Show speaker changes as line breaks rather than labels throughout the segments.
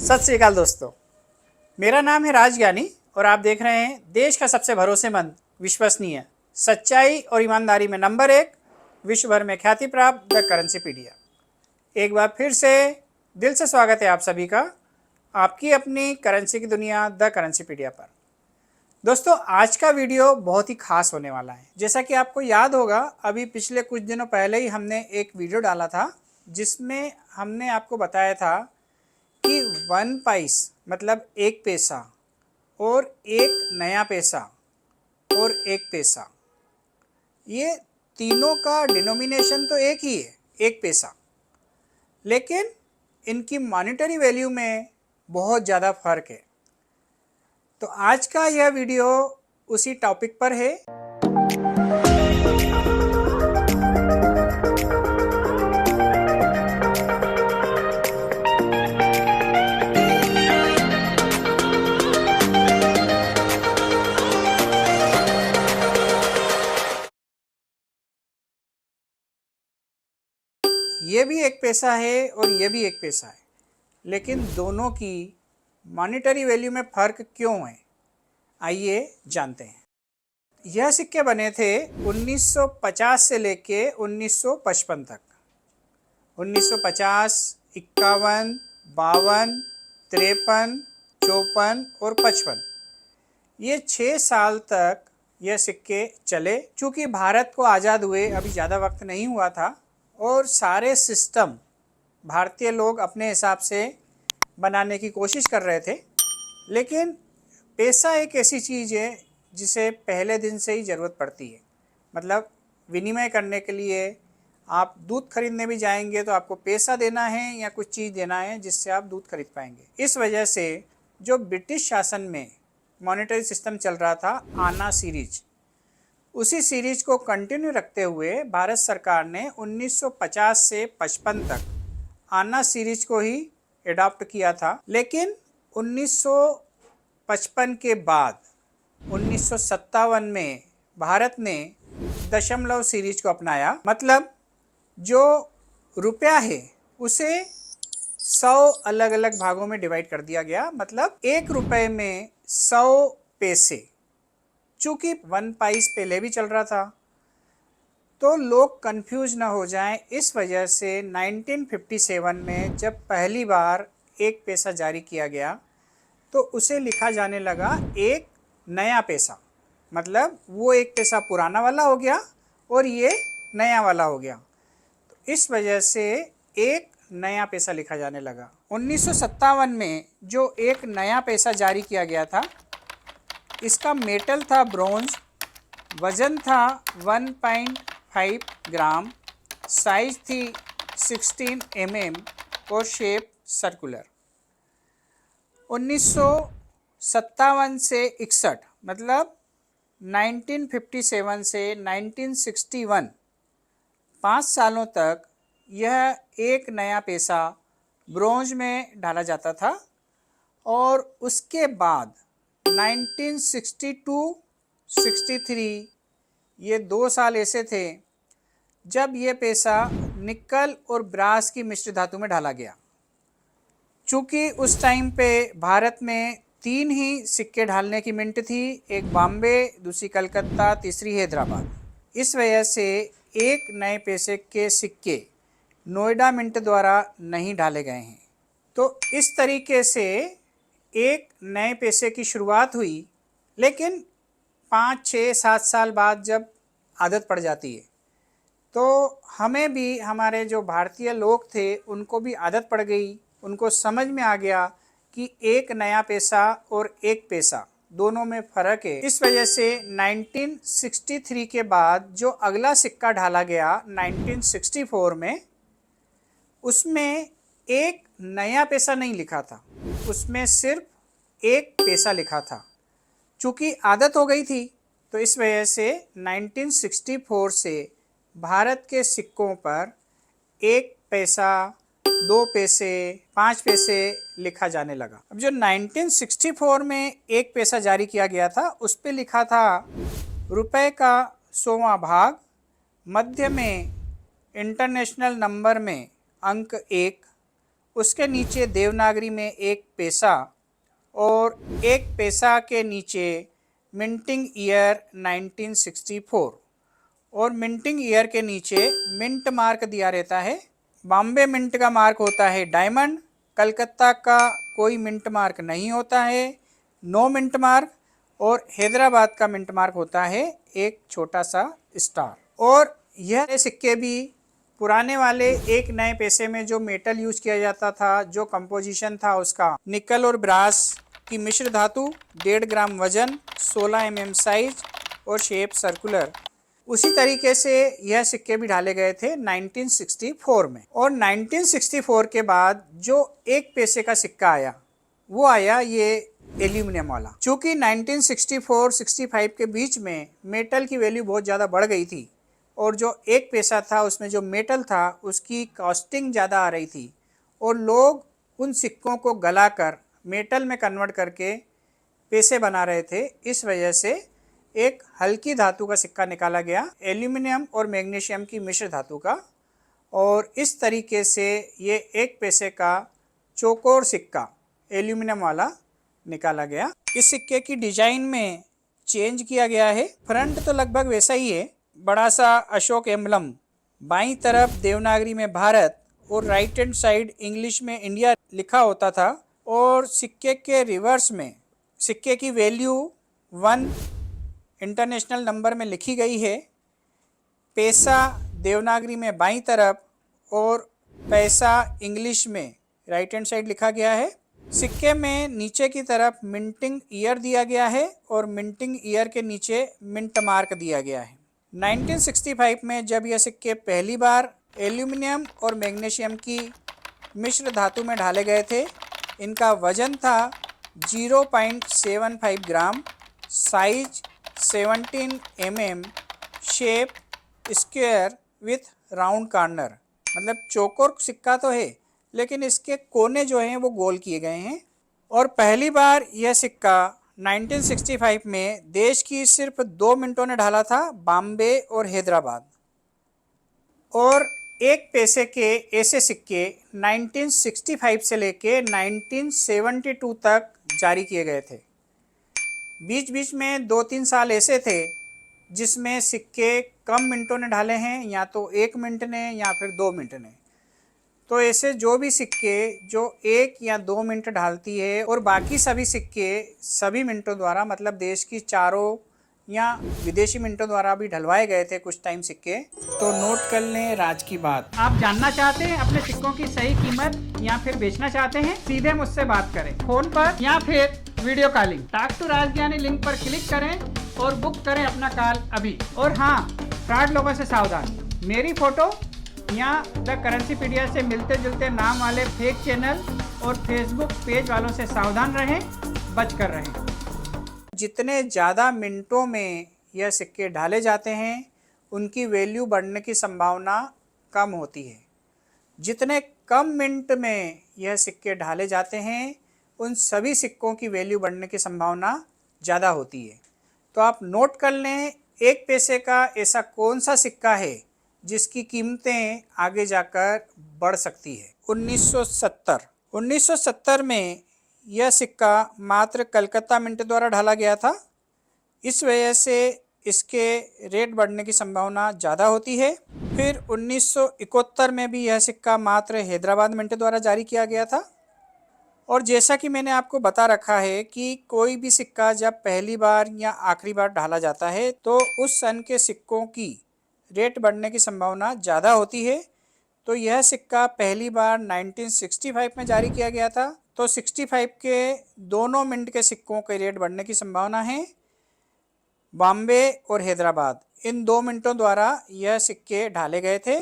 सत श्री अकाल दोस्तों, मेरा नाम है राज ज्ञानी और आप देख रहे हैं देश का सबसे भरोसेमंद, विश्वसनीय, सच्चाई और ईमानदारी में नंबर 1, विश्व भर में ख्याति प्राप्त द करेंसीपीडिया। एक बार फिर से दिल से स्वागत है आप सभी का आपकी अपनी करेंसी की दुनिया द करेंसीपीडिया पर। दोस्तों, आज का वीडियो बहुत ही खास होने वाला है। जैसा कि आपको याद होगा, अभी पिछले कुछ दिनों पहले ही हमने एक वीडियो डाला था जिसमें हमने आपको बताया था कि 1 पैस मतलब 1 पैसा और एक नया पैसा और 1 पैसा, ये तीनों का डिनोमिनेशन तो एक ही है, 1 पैसा, लेकिन इनकी मॉनेटरी वैल्यू में बहुत ज़्यादा फर्क है। तो आज का यह वीडियो उसी टॉपिक पर है। ये भी 1 पैसा है और ये भी 1 पैसा है, लेकिन दोनों की मॉनेटरी वैल्यू में फ़र्क क्यों है, आइए जानते हैं। यह सिक्के बने थे 1950 से लेके 1955 तक। 1950, 51, 52, 53, 54 और 55, ये 6 साल तक यह सिक्के चले। चूँकि भारत को आज़ाद हुए अभी ज़्यादा वक्त नहीं हुआ था और सारे सिस्टम भारतीय लोग अपने हिसाब से बनाने की कोशिश कर रहे थे, लेकिन पैसा एक ऐसी चीज़ है जिसे पहले दिन से ही ज़रूरत पड़ती है। मतलब विनिमय करने के लिए आप दूध खरीदने भी जाएंगे तो आपको पैसा देना है या कुछ चीज़ देना है जिससे आप दूध खरीद पाएंगे। इस वजह से जो ब्रिटिश शासन में मॉनेटरी सिस्टम चल रहा था, आना सीरीज, उसी सीरीज को कंटिन्यू रखते हुए भारत सरकार ने 1950 से 55 तक आना सीरीज को ही एडॉप्ट किया था। लेकिन 1955 के बाद 1957 में भारत ने दशमलव सीरीज को अपनाया। मतलब जो रुपया है उसे 100 अलग अलग भागों में डिवाइड कर दिया गया। मतलब 1 रुपये में 100 पैसे। चूँकि 1 पैस पहले भी चल रहा था तो लोग कंफ्यूज ना हो जाएं, इस वजह से 1957 में जब पहली बार 1 पैसा जारी किया गया तो उसे लिखा जाने लगा एक नया पैसा। मतलब वो 1 पैसा पुराना वाला हो गया और ये नया वाला हो गया, तो इस वजह से एक नया पैसा लिखा जाने लगा। 1957 में जो एक नया पैसा जारी किया गया था, इसका मेटल था ब्रोंज, वज़न था 1.5 ग्राम, साइज थी 16 mm और शेप सर्कुलर। 1957 से 61 मतलब 1957 से 1961, 5 सालों तक यह एक नया पैसा ब्रोंज में डाला जाता था। और उसके बाद 1962-63 ये 2 साल ऐसे थे जब ये पैसा निकल और ब्रास की मिश्र धातु में ढाला गया। चूँकि उस टाइम पे भारत में 3 ही सिक्के ढालने की मिंट थी, एक बॉम्बे, दूसरी कलकत्ता, तीसरी हैदराबाद। इस वजह से एक नए पैसे के सिक्के नोएडा मिंट द्वारा नहीं ढाले गए हैं। तो इस तरीके से एक नए पैसे की शुरुआत हुई, लेकिन 5, 6, 7 साल बाद जब आदत पड़ जाती है तो हमें भी, हमारे जो भारतीय लोग थे उनको भी आदत पड़ गई, उनको समझ में आ गया कि एक नया पैसा और 1 पैसा दोनों में फ़र्क है। इस वजह से 1963 के बाद जो अगला सिक्का ढाला गया 1964 में, उसमें एक नया पैसा नहीं लिखा था, उसमें सिर्फ 1 पैसा लिखा था। चूँकि आदत हो गई थी तो इस वजह से 1964 से भारत के सिक्कों पर 1 पैसा, 2 पैसे, 5 पैसे लिखा जाने लगा। अब जो 1964 में 1 पैसा जारी किया गया था उस पे लिखा था रुपए का 100वां भाग, मध्य में इंटरनेशनल नंबर में अंक 1 उसके नीचे देवनागरी में एक पैसा और एक पैसा के नीचे मिंटिंग ईयर 1964 और मिंटिंग ईयर के नीचे मिंट मार्क दिया रहता है। बॉम्बे मिंट का मार्क होता है डायमंड, कलकत्ता का कोई मिंट मार्क नहीं होता है, नो मिंट मार्क, और हैदराबाद का मिंट मार्क होता है एक छोटा सा स्टार। और यह सिक्के भी पुराने वाले एक नए पैसे में जो मेटल यूज किया जाता था, जो कंपोजिशन था उसका निकल और ब्रास की मिश्र धातु, 1.5 ग्राम वजन, 16 mm साइज और शेप सर्कुलर, उसी तरीके से यह सिक्के भी ढाले गए थे 1964 में। और 1964 के बाद जो एक पैसे का सिक्का आया वो आया ये एल्यूमिनियम वाला। चूँकि 1964-65 के बीच में मेटल की वैल्यू बहुत ज़्यादा बढ़ गई थी और जो एक पैसा था उसमें जो मेटल था उसकी कॉस्टिंग ज़्यादा आ रही थी और लोग उन सिक्कों को गलाकर मेटल में कन्वर्ट करके पैसे बना रहे थे। इस वजह से एक हल्की धातु का सिक्का निकाला गया, एल्यूमिनियम और मैग्नीशियम की मिश्र धातु का, और इस तरीके से ये एक पैसे का चौकोर सिक्का एल्यूमिनियम वाला निकाला गया। इस सिक्के की डिजाइन में चेंज किया गया है। फ्रंट तो लगभग वैसा ही है, बड़ा सा अशोक एम्बलम, बाईं तरफ देवनागरी में भारत और राइट हैंड साइड इंग्लिश में इंडिया लिखा होता था, और सिक्के के रिवर्स में सिक्के की वैल्यू 1 इंटरनेशनल नंबर में लिखी गई है। पैसा देवनागरी में बाईं तरफ और पैसा इंग्लिश में राइट हैंड साइड लिखा गया है। सिक्के में नीचे की तरफ मिंटिंग ईयर दिया गया है और मिंटिंग ईयर के नीचे मिंट मार्क दिया गया है। 1965 में जब यह सिक्के पहली बार एल्यूमिनियम और मैग्नीशियम की मिश्र धातु में ढाले गए थे, इनका वजन था 0.75 ग्राम, size 17 mm, shape square with round corner, मतलब चौकोर सिक्का तो है लेकिन इसके कोने जो हैं वो गोल किए गए हैं। और पहली बार यह सिक्का 1965 में देश की सिर्फ 2 मिनटों ने ढाला था, बॉम्बे और हैदराबाद। और एक पैसे के ऐसे सिक्के 1965 से लेके 1972 तक जारी किए गए थे। बीच बीच में 2-3 साल ऐसे थे जिसमें सिक्के कम मिनटों ने ढाले हैं, या तो 1 मिनट ने या फिर 2 मिनट ने। तो ऐसे जो भी सिक्के जो 1 या 2 मिनट ढालती है और बाकी सभी सिक्के सभी मिनटों द्वारा, मतलब देश की चारों या विदेशी मिनटों द्वारा भी ढलवाए गए थे कुछ टाइम सिक्के। तो नोट कर लें राज की बात।
आप जानना चाहते हैं अपने सिक्कों की सही कीमत या फिर बेचना चाहते हैं, सीधे मुझसे बात करें फोन पर या फिर video calling. Talk to Rajgyani link पर क्लिक करें और बुक करें अपना कॉल अभी। और हाँ, फ्रॉड लोगों से सावधान। मेरी फोटो या द करेंसीपीडिया से मिलते जुलते नाम वाले फेक चैनल और फेसबुक पेज वालों से सावधान रहें, बच कर रहें।
जितने ज़्यादा मिनटों में यह सिक्के ढाले जाते हैं उनकी वैल्यू बढ़ने की संभावना कम होती है। जितने कम मिनट में यह सिक्के ढाले जाते हैं उन सभी सिक्कों की वैल्यू बढ़ने की संभावना ज़्यादा होती है। तो आप नोट कर लें, एक पैसे का ऐसा कौन सा सिक्का है जिसकी कीमतें आगे जाकर बढ़ सकती है। 1970 में यह सिक्का मात्र कलकत्ता मिंट द्वारा ढाला गया था, इस वजह से इसके रेट बढ़ने की संभावना ज़्यादा होती है। फिर 1971 में भी यह सिक्का मात्र हैदराबाद मिंट द्वारा जारी किया गया था। और जैसा कि मैंने आपको बता रखा है कि कोई भी सिक्का जब पहली बार या आखिरी बार ढाला जाता है तो उस सन के सिक्कों की रेट बढ़ने की संभावना ज़्यादा होती है। तो यह सिक्का पहली बार 1965 में जारी किया गया था, तो 65 के दोनों मिनट के सिक्कों के रेट बढ़ने की संभावना है। बॉम्बे और हैदराबाद इन 2 मिनटों द्वारा यह सिक्के ढाले गए थे।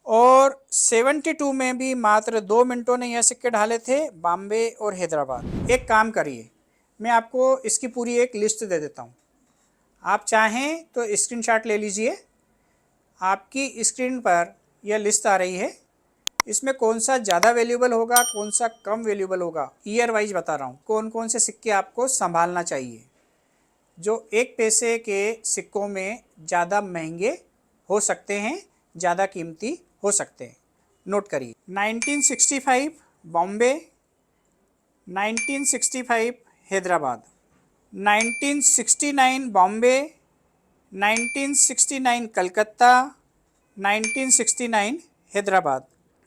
और 72 में भी मात्र 2 मिनटों ने यह सिक्के ढाले थे, बॉम्बे और हैदराबाद। एक काम करिए, मैं आपको इसकी पूरी एक लिस्ट दे देता हूँ, आप चाहें तो स्क्रीनशॉट ले लीजिए। आपकी स्क्रीन पर यह लिस्ट आ रही है, इसमें कौन सा ज़्यादा वैल्यूएबल होगा, कौन सा कम वैल्यूएबल होगा, ईयर वाइज बता रहा हूँ कौन कौन से सिक्के आपको संभालना चाहिए जो एक पैसे के सिक्कों में ज़्यादा महंगे हो सकते हैं, ज़्यादा कीमती हो सकते हैं। नोट करिए। 1965 बॉम्बे, 1965 हैदराबाद, 1969 बॉम्बे, 1969 कलकत्ता, 1969 हैदराबाद,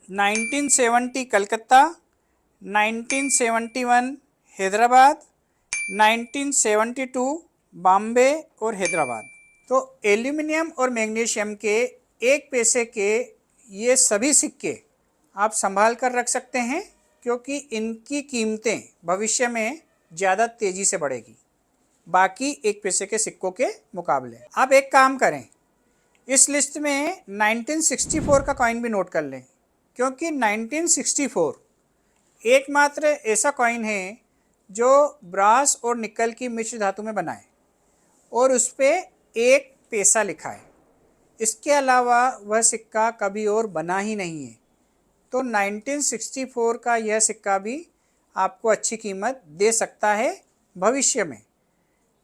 1970 कलकत्ता, 1971 हैदराबाद, 1972 बॉम्बे और हैदराबाद। तो एल्यूमिनियम और मैग्नीशियम के 1 पैसे के ये सभी सिक्के आप संभाल कर रख सकते हैं, क्योंकि इनकी कीमतें भविष्य में ज़्यादा तेज़ी से बढ़ेगी बाकी 1 पैसे के सिक्कों के मुकाबले। आप एक काम करें, इस लिस्ट में 1964 का कॉइन भी नोट कर लें, क्योंकि 1964 एकमात्र ऐसा कॉइन है जो ब्रास और निकल की मिश्र धातु में बना है और उस पर 1 पैसा लिखा है। इसके अलावा वह सिक्का कभी और बना ही नहीं है। तो 1964 का यह सिक्का भी आपको अच्छी कीमत दे सकता है भविष्य में।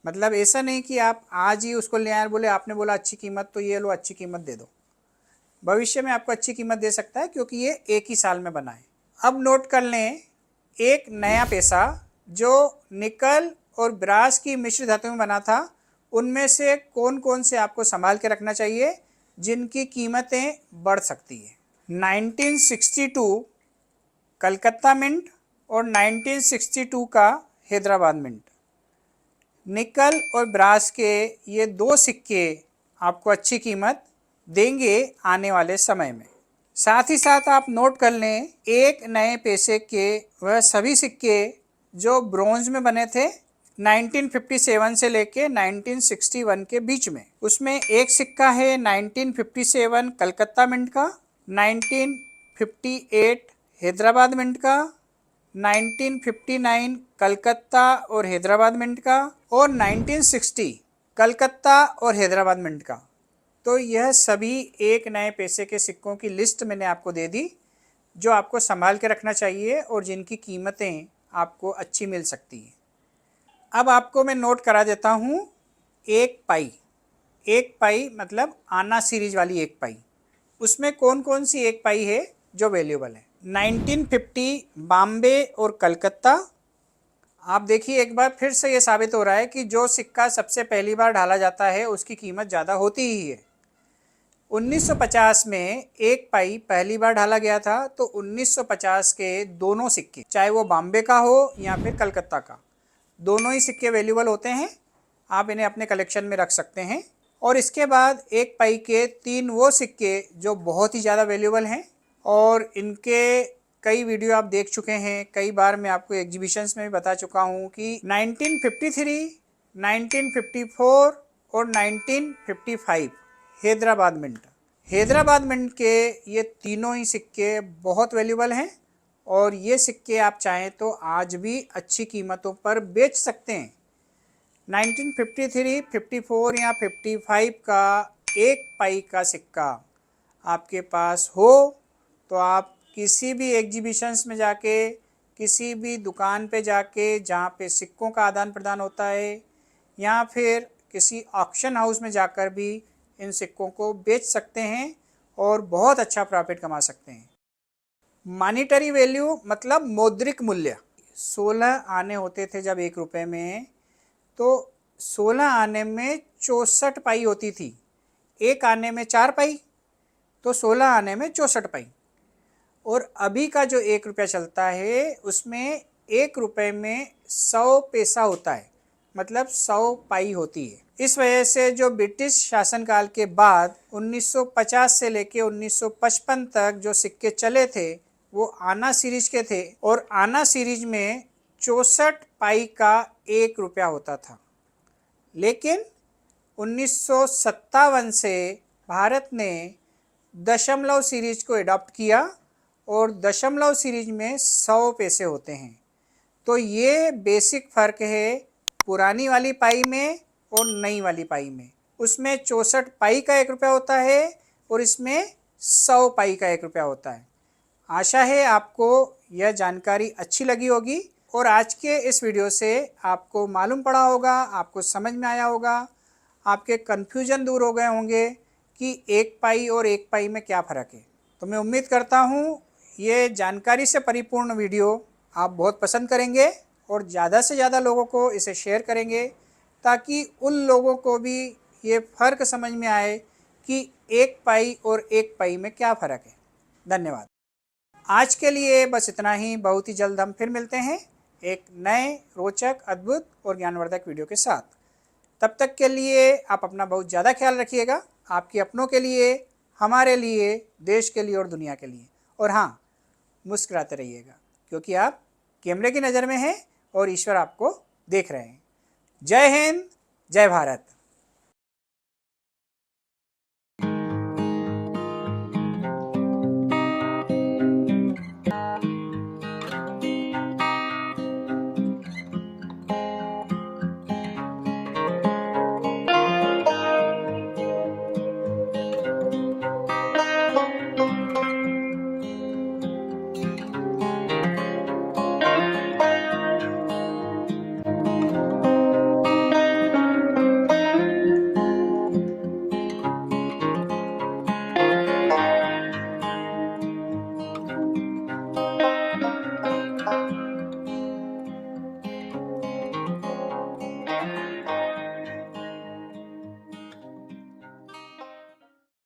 मतलब ऐसा नहीं कि आप आज ही उसको ले आए बोले आपने बोला अच्छी कीमत तो ये लो अच्छी कीमत दे दो। भविष्य में आपको अच्छी कीमत दे सकता है, क्योंकि ये 1 ही साल में बना है। अब नोट कर लें एक नया पैसा जो निकल और ब्रास की मिश्र धातु में बना था, उनमें से कौन कौन से आपको संभाल के रखना चाहिए जिनकी कीमतें बढ़ सकती है। 1962 कलकत्ता मिंट और 1962 का हैदराबाद मिंट। निकल और ब्रास के ये 2 सिक्के आपको अच्छी कीमत देंगे आने वाले समय में। साथ ही साथ आप नोट कर लें एक नए पैसे के वह सभी सिक्के जो ब्रोंज में बने थे 1957 से लेके 1961 के बीच में। उसमें एक सिक्का है 1957 कलकत्ता मिंट का, 1958 हैदराबाद मिंट का, 1959 कलकत्ता और हैदराबाद मिंट का और 1960 कलकत्ता और हैदराबाद मिंट का। तो यह सभी एक नए पैसे के सिक्कों की लिस्ट मैंने आपको दे दी, जो आपको संभाल के रखना चाहिए और जिनकी कीमतें आपको अच्छी मिल सकती हैं। अब आपको मैं नोट करा देता हूँ 1 पाई। 1 पाई मतलब आना सीरीज वाली 1 पाई। उसमें कौन कौन सी 1 पाई है जो वैल्यूएबल है। 1950 बॉम्बे और कलकत्ता। आप देखिए एक बार फिर से ये साबित हो रहा है कि जो सिक्का सबसे पहली बार ढाला जाता है उसकी कीमत ज़्यादा होती ही है। 1950 में 1 पाई पहली बार ढाला गया था, तो 1950 के दोनों सिक्के, चाहे वो बॉम्बे का हो या फिर कलकत्ता का, दोनों ही सिक्के वैल्यूएबल होते हैं। आप इन्हें अपने कलेक्शन में रख सकते हैं। और इसके बाद 1 पाई के 3 वो सिक्के जो बहुत ही ज़्यादा वैल्यूएबल हैं और इनके कई वीडियो आप देख चुके हैं। कई बार मैं आपको एग्जीबिशंस में भी बता चुका हूँ कि 1953, 1954 और 1955 हैदराबाद मिंट। हैदराबाद मिंट के ये तीनों ही सिक्के बहुत वैल्यूएबल हैं और ये सिक्के आप चाहें तो आज भी अच्छी कीमतों पर बेच सकते हैं। 1953, 54 या 55 का 1 पाई का सिक्का आपके पास हो तो आप किसी भी एग्जीबिशंस में जाके, किसी भी दुकान पे जाके जहाँ पे सिक्कों का आदान प्रदान होता है, या फिर किसी ऑक्शन हाउस में जाकर भी इन सिक्कों को बेच सकते हैं और बहुत अच्छा प्रॉफिट कमा सकते हैं। मॉनिटरी वैल्यू मतलब मौद्रिक मूल्य। 16 आने होते थे जब 1 रुपये में, तो 16 आने में 64 पाई होती थी। 1 आने में 4 पाई, तो 16 आने में 64 पाई। और अभी का जो 1 रुपया चलता है उसमें 1 रुपये में 100 पैसा होता है, मतलब 100 पाई होती है। इस वजह से जो ब्रिटिश शासनकाल के बाद 1950 से लेके 1955 तक जो सिक्के चले थे वो आना सीरीज के थे और आना सीरीज में 64 पाई का 1 रुपया होता था। लेकिन 1957 से भारत ने दशमलव सीरीज को एडॉप्ट किया और दशमलव सीरीज में 100 पैसे होते हैं। तो ये बेसिक फ़र्क है पुरानी वाली पाई में और नई वाली पाई में। उसमें 64 पाई का 1 रुपया होता है और इसमें 100 पाई का 1 रुपया होता है। आशा है आपको यह जानकारी अच्छी लगी होगी और आज के इस वीडियो से आपको मालूम पड़ा होगा, आपको समझ में आया होगा, आपके कन्फ्यूजन दूर हो गए होंगे कि 1 पाई और 1 पाई में क्या फ़र्क है। तो मैं उम्मीद करता हूँ ये जानकारी से परिपूर्ण वीडियो आप बहुत पसंद करेंगे और ज़्यादा से ज़्यादा लोगों को इसे शेयर करेंगे, ताकि उन लोगों को भी ये फ़र्क समझ में आए कि एक पाई और एक पाई में क्या फ़र्क है। धन्यवाद। आज के लिए बस इतना ही। बहुत ही जल्द हम फिर मिलते हैं एक नए रोचक, अद्भुत और ज्ञानवर्धक वीडियो के साथ। तब तक के लिए आप अपना बहुत ज़्यादा ख्याल रखिएगा, आपके अपनों के लिए, हमारे लिए, देश के लिए और दुनिया के लिए। और हाँ, मुस्कुराते रहिएगा, क्योंकि आप कैमरे की नज़र में हैं और ईश्वर आपको देख रहे हैं। जय हिंद, जय भारत।